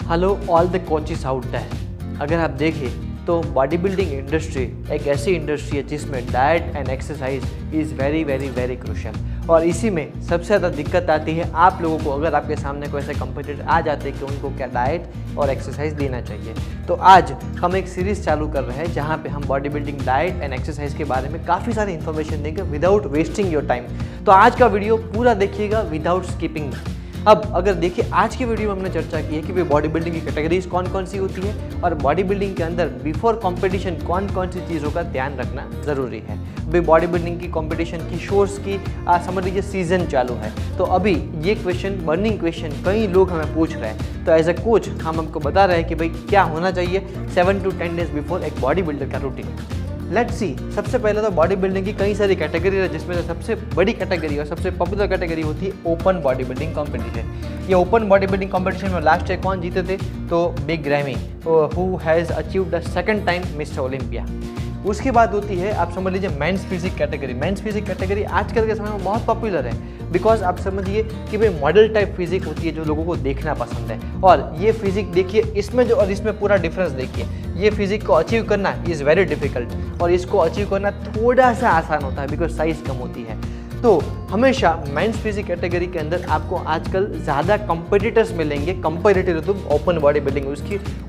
Hello all the coaches out there. अगर आप देखें तो बॉडी बिल्डिंग इंडस्ट्री एक ऐसी इंडस्ट्री है जिसमें diet and exercise is very very very crucial. और इसी में सबसे ज़्यादा दिक्कत आती है आप लोगों को, अगर आपके सामने कोई ऐसे कंपटीटर आ जाते हैं कि उनको क्या डाइट और एक्सरसाइज लेना चाहिए। तो आज हम एक सीरीज़ चालू कर रहे हैं जहाँ पे हम body building diet and exercise के बारे में काफ़ी सारी इन्फॉर्मेशन देंगे विदाउट वेस्टिंग योर टाइम। तो आज का वीडियो पूरा देखिएगा विदाउट स्किपिंग। अब अगर देखिए आज की वीडियो में हमने चर्चा की है कि भाई बॉडी बिल्डिंग की कैटेगरीज कौन कौन सी होती है और बॉडी बिल्डिंग के अंदर बिफोर कंपटीशन कौन कौन सी चीज़ों का ध्यान रखना ज़रूरी है। भाई बॉडी बिल्डिंग की कंपटीशन की शोर्स की समझ लीजिए सीजन चालू है, तो अभी ये क्वेश्चन बर्निंग क्वेश्चन कई लोग हमें पूछ रहे हैं। तो एज ए कोच हम हमको बता रहे हैं कि भाई क्या होना चाहिए 7 to 10 डेज बिफोर एक बॉडी बिल्डर का रूटीन। लेट्स सी, सबसे पहले तो बॉडी बिल्डिंग की कई सारी कैटेगरी है जिसमें सबसे बड़ी कैटेगरी और सबसे पॉपुलर कैटेगरी होती है ओपन बॉडी बिल्डिंग कंपटीशन। ये ओपन बॉडी बिल्डिंग कंपटीशन में लास्ट ईयर कौन जीते थे? तो big Ramy, who has achieved the second time Mister Olympia. उसके बाद होती है आप समझ लीजिए men's physique category. Men's physique category आजकल के समय में बहुत पॉपुलर है बिकॉज आप समझिए कि भाई मॉडल टाइप फिजिक होती है जो लोगों को देखना पसंद है। और ये फिजिक देखिए इसमें जो और इसमें पूरा डिफरेंस देखिए, ये फिजिक को अचीव करना इज़ वेरी डिफिकल्ट और इसको अचीव करना थोड़ा सा आसान होता है बिकॉज साइज कम होती है। तो हमेशा मेंस फिजिक कैटेगरी के अंदर आपको आजकल ज़्यादा कंपटीटर्स मिलेंगे comparative to open body building.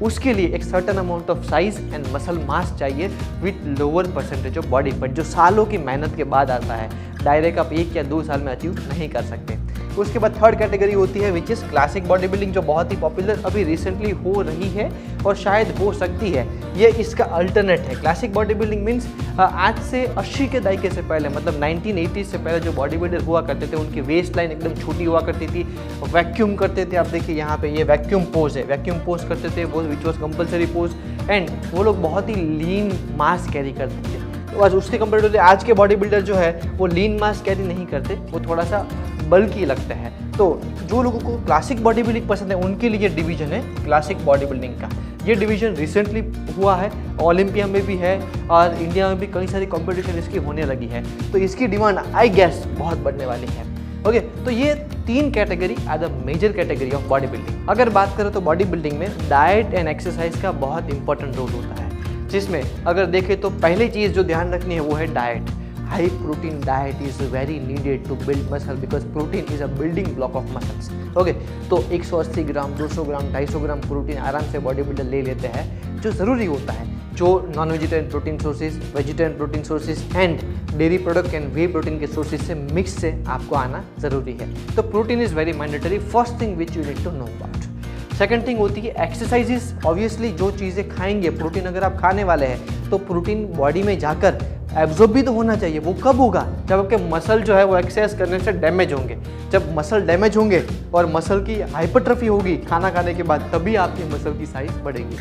उसके लिए एक certain amount of size and muscle mass चाहिए with lower percentage of body fat, जो सालों की मेहनत के बाद आता है। डायरेक्ट आप 1 या 2 साल में अचीव नहीं कर सकते। उसके बाद थर्ड कैटेगरी होती है which is classic body building, जो बहुत ही पॉपुलर अभी रिसेंटली हो रही है और शायद हो सकती है। ये इसका अल्टरनेट है। क्लासिक बॉडी बिल्डिंग मीन्स आज से 80 के दायके से पहले, मतलब 1980 से पहले जो बॉडी बिल्डर हुआ करते थे उनकी वेस्ट लाइन एकदम छोटी हुआ करती थी, वैक्यूम करते थे। आप देखिए यहाँ पे ये वैक्यूम पोज है, वैक्यूम पोज करते थे वो which was compulsory pose and वो लोग बहुत ही लीन मास कैरी करते थे। तो आज उसके कंपेरेटिवली आज के बॉडी बिल्डर जो है वो लीन मास कैरी नहीं करते, वो थोड़ा सा बल्कि लगता है। तो जो लोगों को क्लासिक बॉडी बिल्डिंग पसंद है उनके लिए डिवीजन है क्लासिक बॉडी बिल्डिंग का। ये डिवीजन रिसेंटली हुआ है, ओलंपिया में भी है और इंडिया में भी कई सारी कंपटीशन इसकी होने लगी है। तो इसकी डिमांड आई गेस बहुत बढ़ने वाली है। ओके, तो ये 3 category are the major category of body building. अगर बात करें तो बॉडी बिल्डिंग में डाइट एंड एक्सरसाइज का बहुत इंपॉर्टेंट रोल होता है, जिसमें अगर देखें तो पहली चीज़ जो ध्यान रखनी है वो है diet. High protein diet is very needed to build muscle because protein is a building block of muscles. Okay, तो 180 ग्राम 200 ग्राम 250 ग्राम प्रोटीन आराम से बॉडी बिल्डर ले लेते हैं, जो ज़रूरी होता है। जो non vegetarian protein sources, vegetarian protein sources and dairy product and whey protein के सोर्सेज से मिक्स से आपको आना ज़रूरी है। तो protein is very mandatory, first thing which you need to know about. Second thing होती है एक्सरसाइजेस। ऑब्वियसली जो चीज़ें खाएंगे, प्रोटीन अगर आप खाने वाले हैं तो प्रोटीन बॉडी में जाकर एब्जॉर्ब भी तो होना चाहिए। वो कब होगा? जब आपके मसल जो है वो एक्सरसाइज करने से डैमेज होंगे। जब मसल डैमेज होंगे और मसल की हाइपरट्रफी होगी खाना खाने के बाद, तभी आपकी मसल की साइज बढ़ेगी।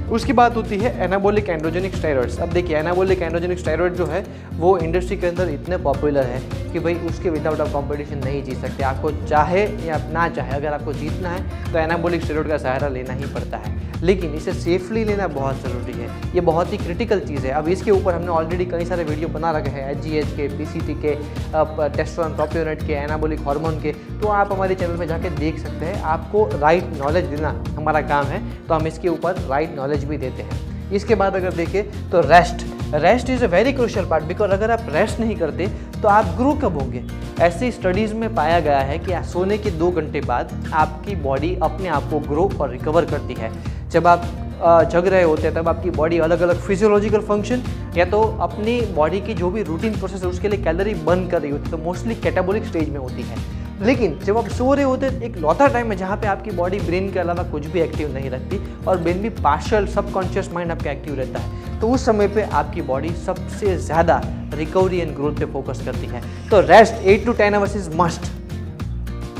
उसकी बात होती है एनाबॉलिक एंड्रोजेनिक स्टेरॉइड्स। अब देखिए एनाबॉलिक एंड्रोजेनिक स्टेरॉइड जो है वो इंडस्ट्री के अंदर इतने पॉपुलर है कि भाई उसके विदाउट आप कंपटीशन नहीं जीत सकते। आपको चाहे या ना चाहे, अगर आपको जीतना है तो एनाबॉलिक स्टेरॉइड का सहारा लेना ही पड़ता है, लेकिन इसे सेफली लेना बहुत ज़रूरी है। ये बहुत ही क्रिटिकल चीज़ है। अब इसके ऊपर हमने ऑलरेडी कई सारे वीडियो बना रखे हैं, HGH के, PCT के, टेस्टोस्टेरोन प्रोपियोनेट के, एनाबॉलिक हार्मोन के, तो आप हमारे चैनल पे जाके देख सकते हैं। आपको राइट नॉलेज देना हमारा काम है, तो हम इसके ऊपर राइट नॉलेज भी देते हैं। इसके बाद अगर देखें तो rest is a very crucial part because अगर आप रेस्ट नहीं करते तो आप ग्रो कब होंगे? ऐसी स्टडीज़ में पाया गया है कि सोने के 2 घंटे बाद आपकी बॉडी अपने आप को ग्रो और रिकवर करती है। जब आप जग रहे होते हैं तब आपकी बॉडी अलग अलग फिजियोलॉजिकल फंक्शन या तो अपनी बॉडी की जो भी रूटीन प्रोसेस है उसके लिए कैलोरी बर्न कर रही होती है, तो मोस्टली कैटाबॉलिक स्टेज में होती है। लेकिन जब आप सो रहे होते हैं एक लौता टाइम है जहाँ पे आपकी बॉडी ब्रेन के अलावा कुछ भी एक्टिव नहीं रखती और ब्रेन भी पार्शियल सबकॉन्शियस माइंड आपका एक्टिव रहता है। तो उस समय पे आपकी बॉडी सबसे ज़्यादा रिकवरी एंड ग्रोथ पे फोकस करती है। तो rest 8 to 10 hours is must.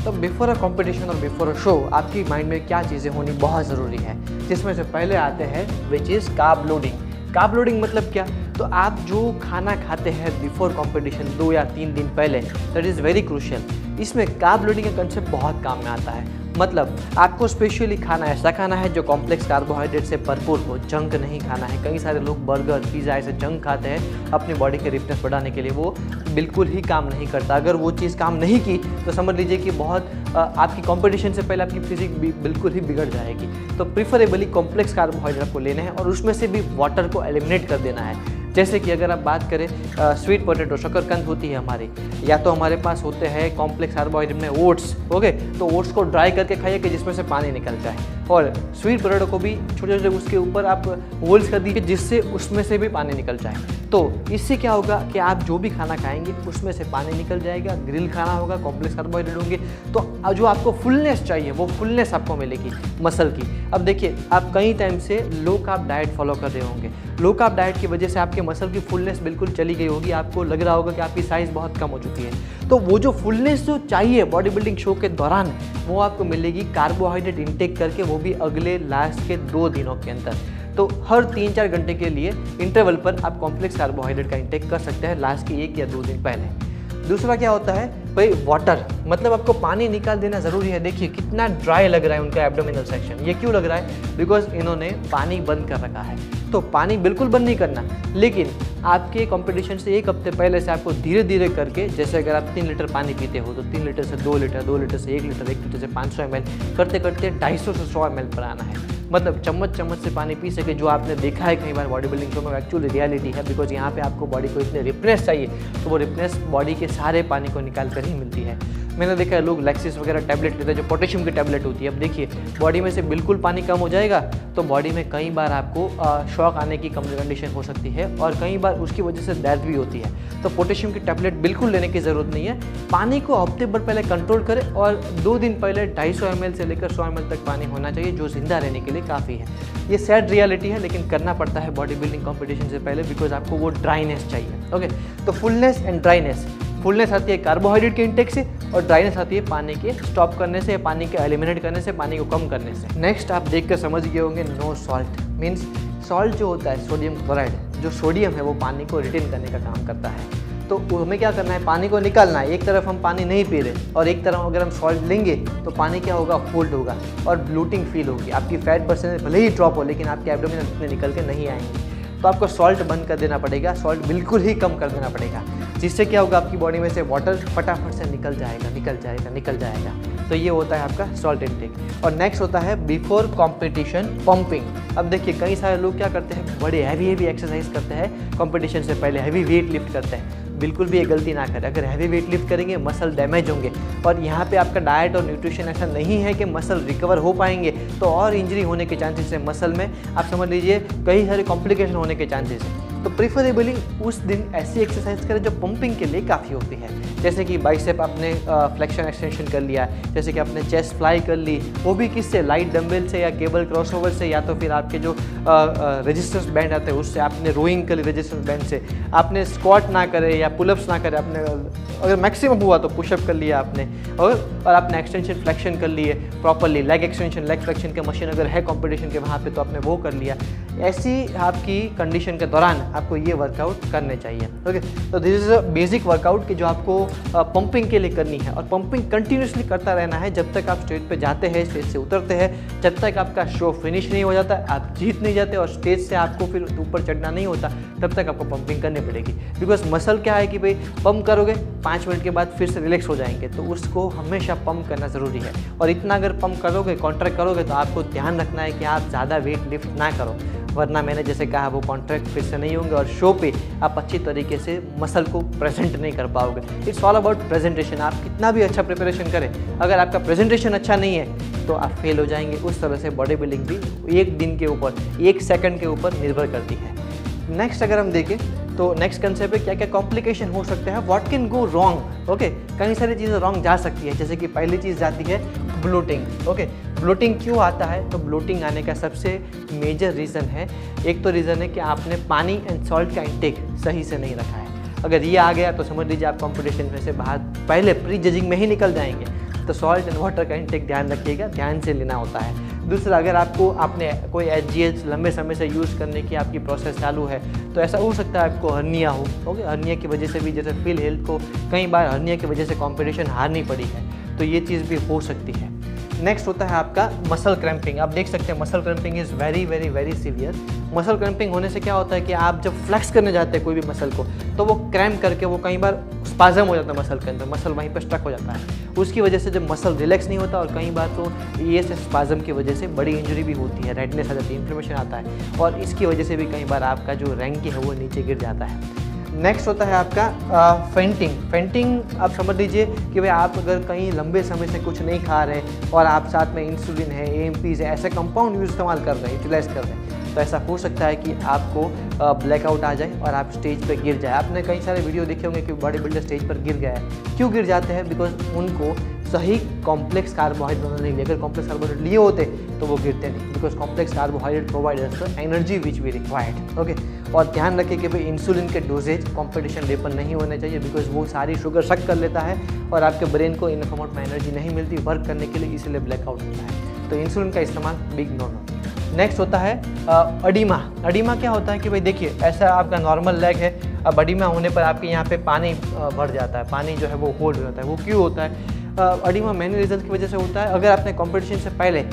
तो बिफोर अ कंपटीशन और बिफोर अ शो आपकी माइंड में क्या चीज़ें होनी बहुत ज़रूरी है, जिसमें से पहले आते हैं which is carb loading. Carb loading मतलब क्या? तो आप जो खाना खाते हैं बिफोर कंपटीशन 2 या 3 दिन पहले, दैट इज़ वेरी क्रूशियल। इसमें कार्ब लोडिंग का कंसेप्ट बहुत काम में आता है। मतलब आपको स्पेशली खाना ऐसा खाना है जो कॉम्प्लेक्स कार्बोहाइड्रेट से भरपूर हो, जंक नहीं खाना है। कई सारे लोग बर्गर, पिज़्ज़ा ऐसे जंक खाते हैं अपनी बॉडी के रिपनेस बढ़ाने के लिए, वो बिल्कुल ही काम नहीं करता। अगर वो चीज़ काम नहीं की तो समझ लीजिए कि बहुत आपकी कंपटीशन से पहले आपकी फिजिक बिल्कुल ही बिगड़ जाएगी। तो प्रीफरेबली कॉम्प्लेक्स कार्बोहाइड्रेट आपको लेने हैं और उसमें से भी वाटर को एलिमिनेट कर देना है। जैसे कि अगर आप बात करें स्वीट पोटैटो, शकरकंद होती है हमारी, या तो हमारे पास होते हैं कॉम्प्लेक्स कार्बोहाइड्रेट में ओट्स, ओके, तो ओट्स को ड्राई करके खाइए कि जिसमें से पानी निकल जाए। और स्वीट पोटैटो को भी छोटे छोटे उसके ऊपर आप होल्स कर दीजिए जिससे उसमें से भी पानी निकल जाए। तो इससे क्या होगा कि आप जो भी खाना खाएंगे उसमें से पानी निकल जाएगा, ग्रिल खाना होगा, कॉम्प्लेक्स कार्बोहाइड्रेट होंगे, तो जो आपको फुलनेस चाहिए वो फुलनेस आपको मिलेगी मसल की। अब देखिए, आप कई टाइम से लो कार्ब डाइट फॉलो कर रहे होंगे। लो कार्ब डाइट की वजह से आपके मसल की फुलनेस बिल्कुल चली गई होगी, आपको लग रहा होगा कि आपकी साइज़ बहुत कम हो चुकी है। तो वो जो फुलनेस जो चाहिए बॉडी बिल्डिंग शो के दौरान, वो आपको मिलेगी कार्बोहाइड्रेट इंटेक करके, वो भी अगले लास्ट के 2 दिनों के अंदर। तो हर 3-4 घंटे के लिए इंटरवल पर आप कॉम्प्लेक्स कार्बोहाइड्रेट का इंटेक कर सकते हैं लास्ट के 1 या 2 दिन पहले। दूसरा क्या होता है भाई, वाटर, मतलब आपको पानी निकाल देना ज़रूरी है। देखिए कितना ड्राई लग रहा है उनका एब्डोमिनल सेक्शन। ये क्यों लग रहा है? बिकॉज इन्होंने पानी बंद कर रखा है। तो पानी बिल्कुल बंद नहीं करना, लेकिन आपके कंपटीशन से 1 हफ्ते पहले से आपको धीरे धीरे करके, जैसे अगर आप 3 लीटर पानी पीते हो तो 3 लीटर से 2 लीटर, 2 लीटर से 1 लीटर, 1 लीटर से 500 ml करते करते 250 से 100 ml पर आना है। मतलब चम्मच चम्मच से पानी पी सके, जो आपने देखा है कई बार बॉडी बिल्डिंग शो में, एक्चुअली रियलिटी है। बिकॉज यहाँ पे आपको बॉडी को इतने रिप्रेस चाहिए, तो वो रिप्रेस बॉडी के सारे पानी को निकाल कर ही मिलती है। मैंने देखा है लोग लैक्सिस वगैरह टैबलेट लेते हैं जो पोटेशियम की टैबलेट होती है। अब देखिए बॉडी में से बिल्कुल पानी कम हो जाएगा तो बॉडी में कई बार आपको शॉक आने की कंडीशन हो सकती है और कई बार उसकी वजह से दर्द भी होती है। तो पोटेशियम की टैबलेट बिल्कुल लेने की ज़रूरत नहीं है। पानी को हफ्ते भर पहले कंट्रोल करें और 2 दिन पहले 250 ml से लेकर 100 ml तक पानी होना चाहिए, जो जिंदा रहने के लिए काफ़ी है। ये सैड रियलिटी है, लेकिन करना पड़ता है बॉडी बिल्डिंग कॉम्पिटिशन से पहले, बिकॉज आपको वो ड्राइनेस चाहिए। ओके, तो फुलनेस एंड ड्राइनेस, फुलनेस आती है कार्बोहाइड्रेट के इंटेक से और ड्राइनेस आती है पानी के स्टॉप करने से, पानी के एलिमिनेट करने से, पानी को कम करने से। नेक्स्ट आप देख कर समझ गए होंगे, नो सॉल्ट मीन्स सॉल्ट जो होता है सोडियम क्लोराइड, जो सोडियम है वो पानी को रिटेन करने का काम करता है। तो हमें क्या करना है, पानी को निकालना है। एक तरफ हम पानी नहीं पी रहे और एक तरफ अगर हम सॉल्ट लेंगे तो पानी क्या होगा, होल्ड होगा और ब्लोटिंग फील होगी। आपकी फैट परसेंटेज भले ही ड्रॉप हो, लेकिन आपके एब्डोमिनल इतने निकल के नहीं आएंगे। तो आपको सॉल्ट बंद कर देना पड़ेगा, सॉल्ट बिल्कुल ही कम कर देना पड़ेगा, जिससे क्या होगा, आपकी बॉडी में से वाटर फटाफट से निकल जाएगा, निकल जाएगा, निकल जाएगा। तो ये होता है आपका सॉल्ट इनटेक। और नेक्स्ट होता है बिफोर कॉम्पिटिशन पंपिंग। अब देखिए कई सारे लोग क्या करते हैं, बड़े हैवी एक्सरसाइज करते हैं कॉम्पिटिशन से पहले, हैवी वेट लिफ्ट करते हैं। बिल्कुल भी ये गलती ना करें। अगर हैवी वेट लिफ्ट करेंगे मसल डैमेज होंगे और यहाँ पे आपका डाइट और न्यूट्रिशन ऐसा नहीं है कि मसल रिकवर हो पाएंगे, तो और इंजरी होने के चांसेस है मसल में। आप समझ लीजिए कई सारे कॉम्प्लिकेशन होने के चांसेस हैं। तो प्रीफरेबली उस दिन ऐसी एक्सरसाइज करें जो पंपिंग के लिए काफ़ी होती है, जैसे कि बाइसेप आपने फ्लेक्शन एक्सटेंशन कर लिया, जैसे कि आपने चेस्ट फ्लाई कर ली, वो भी किससे, लाइट डंबल से या केबल क्रॉसओवर से, या तो फिर आपके जो रेजिस्टेंस बैंड आते हैं उससे, आपने रोइंग कर ली रेजिस्टेंस बैंड से, आपने स्क्वाट ना करे या पुलअप्स ना करे, आपने अगर मैक्सिमम हुआ तो पुशअप कर लिया आपने, और आपने एक्सटेंशन फ्लेक्शन कर लिए properly, leg extension leg flexion के मशीन अगर है कॉम्पिटिशन के वहाँ पे तो आपने वो कर लिया। ऐसी आपकी कंडीशन के दौरान आपको ये वर्कआउट करने चाहिए। ओके, तो this is a basic workout कि जो आपको पंपिंग के लिए करनी है, और पंपिंग कंटिन्यूसली करता रहना है जब तक आप स्टेज पे जाते हैं, स्टेज से उतरते हैं, जब तक आपका शो फिनिश नहीं हो जाता, आप जीत नहीं जाते और स्टेज से आपको फिर ऊपर चढ़ना नहीं होता, तब तक आपको पंपिंग करनी पड़ेगी। बिकॉज मसल क्या है कि भाई पंप करोगे 5 मिनट के बाद फिर से रिलैक्स हो जाएंगे, तो उसको हमेशा पंप करना ज़रूरी है। और इतना अगर पंप करोगे, कॉन्ट्रैक्ट करोगे, तो आपको ध्यान रखना है कि आप ज़्यादा वेट लिफ्ट ना करो, वरना मैंने जैसे कहा वो कॉन्ट्रैक्ट फिर से नहीं होंगे और शो पे आप अच्छी तरीके से मसल को प्रेजेंट नहीं कर पाओगे। It's all about presentation. आप कितना भी अच्छा प्रिपरेशन करें, अगर आपका प्रेजेंटेशन अच्छा नहीं है तो आप फेल हो जाएंगे। उस तरह से बॉडी बिल्डिंग भी एक दिन के ऊपर, 1 सेकंड के ऊपर निर्भर करती है। नेक्स्ट अगर हम देखें तो नेक्स्ट कंसेप्ट है क्या क्या कॉम्प्लिकेशन हो सकते हैं, what can go wrong. Okay, कई सारी चीज़ें रॉन्ग जा सकती है, जैसे कि पहली चीज़ जाती है ब्लोटिंग। ओके, ब्लोटिंग क्यों आता है, तो ब्लोटिंग आने का सबसे मेजर रीज़न है, एक तो रीज़न है कि आपने पानी एंड सॉल्ट का इंटेक सही से नहीं रखा है। अगर ये आ गया तो समझ लीजिए आप कंपटीशन में से बाहर पहले प्री जजिंग में ही निकल जाएंगे। तो सॉल्ट एंड वाटर का इंटेक ध्यान रखिएगा, ध्यान से लेना होता है। दूसरा, अगर आपने कोई HGH लंबे समय से यूज़ करने की आपकी प्रोसेस चालू है, तो ऐसा हो सकता है आपको हर्निया हो। ओके, हर्निया की वजह से भी, जैसे फिल हेल्थ को कई बार हर्निया की वजह से कंपटीशन हारनी पड़ी है, तो ये चीज़ भी हो सकती है। नेक्स्ट होता है आपका मसल क्रैम्पिंग। आप देख सकते हैं muscle cramping is very very very severe. Muscle cramping होने से क्या होता है कि आप जब फ्लेक्स करने जाते हैं कोई भी मसल को, तो वो क्रैम्प करके वो कई बार स्पाजम हो जाता है मसल के अंदर, मसल वहीं पर स्टक हो जाता है। उसकी वजह से जब मसल रिलैक्स नहीं होता, और कई बार तो ये स्पाजम की वजह से बड़ी इंजरी भी होती है, रेडनेस आ जाती है, इन्फ्लेमेशन आता है, और इसकी वजह से भी कई बार आपका जो रैंकी है वो नीचे गिर जाता है। नेक्स्ट होता है आपका फेंटिंग। फेंटिंग आप समझ लीजिए कि भाई आप अगर कहीं लंबे समय से कुछ नहीं खा रहे और आप साथ में इंसुलिन है, AMPs है, ऐसे कंपाउंड यूज इस्तेमाल कर रहे हैं, यूटिलाइज कर रहे हैं, तो ऐसा हो सकता है कि आपको ब्लैकआउट आ जाए और आप स्टेज पर गिर जाए। आपने कई सारे वीडियो देखे होंगे कि बॉडी बिल्डर स्टेज पर गिर गया है। क्यों गिर जाते हैं? बिकॉज उनको सही कॉम्प्लेक्स कार्बोहाइड्रेट नहीं लिए। अगर कॉम्प्लेक्स कार्बोहाइड्रेट लिए होते तो वो गिरते नहीं, because complex carbohydrate provides the energy which we required. Okay, और ध्यान रखिए कि भाई इंसुलिन के डोजेज कॉम्पिटिशन डे पर नहीं होने चाहिए, बिकॉज वो सारी शुगर सक कर लेता है और आपके ब्रेन को इन अमाउंट में एनर्जी नहीं मिलती वर्क करने के लिए, इसलिए ब्लैकआउट होता है। तो इंसुलिन का इस्तेमाल बिग नो नो। नेक्स्ट होता है अडीमा। अडीमा क्या होता है कि भाई देखिए, ऐसा आपका नॉर्मल लेग है, अब अडीमा होने पर आपके यहाँ पे पानी भर जाता है, पानी जो है वो होल्ड हो जाता है। वो क्यों होता है? अडीमा मैनी रीज़न की वजह से होता है। अगर आपने कंपटीशन से पहले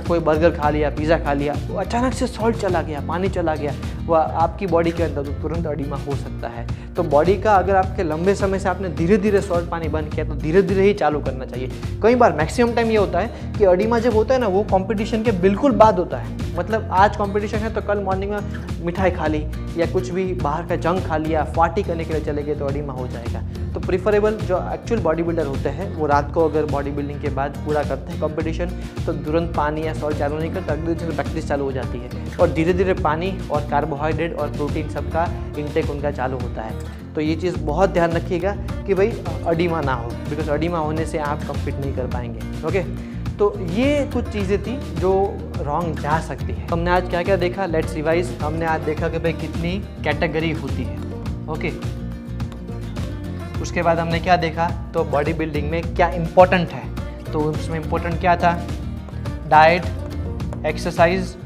कोई बर्गर खा लिया, पिज़्ज़ा खा लिया, वो अचानक से सॉल्ट चला गया, पानी चला गया, वह आपकी बॉडी के अंदर, तो तुरंत अडीमा हो सकता है। तो बॉडी का अगर आपके लंबे समय से आपने धीरे धीरे सॉल्ट पानी बंद किया, तो धीरे धीरे ही चालू करना चाहिए। कई बार मैक्सिमम टाइम ये होता है कि अडीमा जब होता है ना, वो कंपटीशन के बिल्कुल बाद होता है। मतलब आज कंपटीशन है तो कल मॉर्निंग में मिठाई खा ली या कुछ भी बाहर का जंक खा लिया, पार्टी करने के लिए चले गए, तो अडीमा हो जाएगा। तो प्रीफरेबल जो एक्चुअल बॉडी बिल्डर होते हैं वो रात को अगर बॉडी बिल्डिंग के बाद पूरा करते हैं कंपटीशन, तो तुरंत पानी या सॉल्ट चालू नहीं करते, अगले दिन से प्रैक्टिस चालू हो जाती है और धीरे धीरे पानी और कार्बोहाइड्रेट और प्रोटीन सबका इंटेक उनका चालू होता है। तो ये चीज़ बहुत ध्यान रखिएगा कि भाई अडीमा ना हो, बिकॉज अडीमा होने से आप कम्पीट नहीं कर पाएंगे। ओके, तो ये कुछ चीज़ें थी जो रॉन्ग जा सकती है। हमने आज क्या क्या देखा, लेट्स रिवाइज। हमने आज देखा कि भाई कितनी कैटेगरी होती है। ओके, उसके बाद हमने क्या देखा, तो बॉडी बिल्डिंग में क्या इम्पोर्टेंट है, तो उसमें इम्पोर्टेंट क्या था, diet, exercise,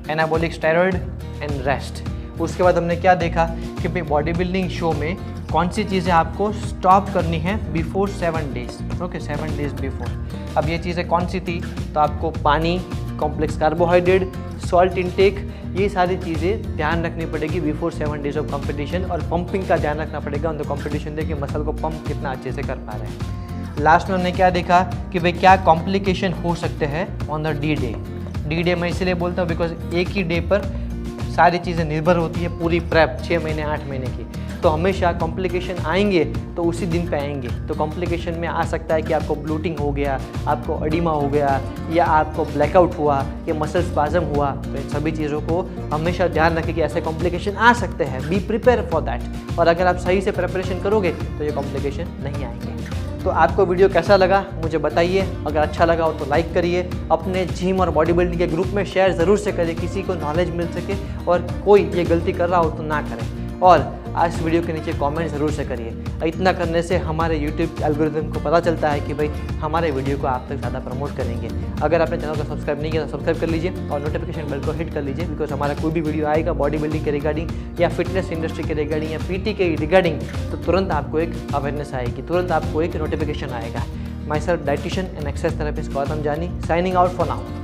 anabolic steroid and rest. उसके बाद हमने क्या देखा कि भाई बॉडी बिल्डिंग शो में कौन सी चीज़ें आपको स्टॉप करनी है before 7 days. Okay, 7 days before. अब ये चीज़ें कौन सी थी, तो आपको पानी, कॉम्प्लेक्स कार्बोहाइड्रेट, सॉल्ट इंटेक, ये सारी चीज़ें ध्यान रखनी पड़ेगी बिफोर 7 डेज ऑफ कंपटीशन। और पंपिंग का ध्यान रखना पड़ेगा ऑन द कंपटीशन डे कि मसल को पंप कितना अच्छे से कर पा रहे हैं। लास्ट में हमने क्या देखा कि भाई क्या कॉम्प्लिकेशन हो सकते हैं on the D day. D day मैं इसलिए बोलता हूँ बिकॉज एक ही डे पर सारी चीज़ें निर्भर होती है, पूरी प्रेप 6 महीने 8 महीने की, तो हमेशा कॉम्प्लिकेशन आएंगे तो उसी दिन पे आएंगे। तो कॉम्प्लिकेशन में आ सकता है कि आपको ब्लूटिंग हो गया, आपको अडीमा हो गया, या आपको ब्लैकआउट हुआ, या मसल स्पाजम हुआ। तो इन सभी चीज़ों को हमेशा ध्यान रखें कि ऐसे कॉम्प्लिकेशन आ सकते हैं, बी प्रिपेयर फॉर दैट। और अगर आप सही से प्रिपरेशन करोगे तो ये कॉम्प्लिकेशन नहीं आएंगे। तो आपको वीडियो कैसा लगा मुझे बताइए। अगर अच्छा लगा हो तो लाइक करिए, अपने जिम और बॉडी बिल्डिंग के ग्रुप में शेयर ज़रूर से करिए, किसी को नॉलेज मिल सके, और कोई ये गलती कर रहा हो तो ना करें। और आज इस वीडियो के नीचे कमेंट ज़रूर से करिए। इतना करने से हमारे यूट्यूब एल्गोरिथम को पता चलता है कि भाई हमारे वीडियो को आप तक ज़्यादा प्रमोट करेंगे। अगर आपने चैनल को सब्सक्राइब नहीं किया तो सब्सक्राइब कर लीजिए और नोटिफिकेशन बेल को हिट कर लीजिए, बिकॉज हमारा कोई भी वीडियो आएगा बॉडी बिल्डिंग के रिगार्डिंग या फिटनेस इंडस्ट्री के रिगार्डिंग या PT के रिगार्डिंग, तो तुरंत आपको एक अवेयरनेस आएगी, तुरंत आपको एक नोटिफिकेशन आएगा। My self dietitian and exercise therapist Gautam जानी, साइनिंग आउट फॉर नाउ।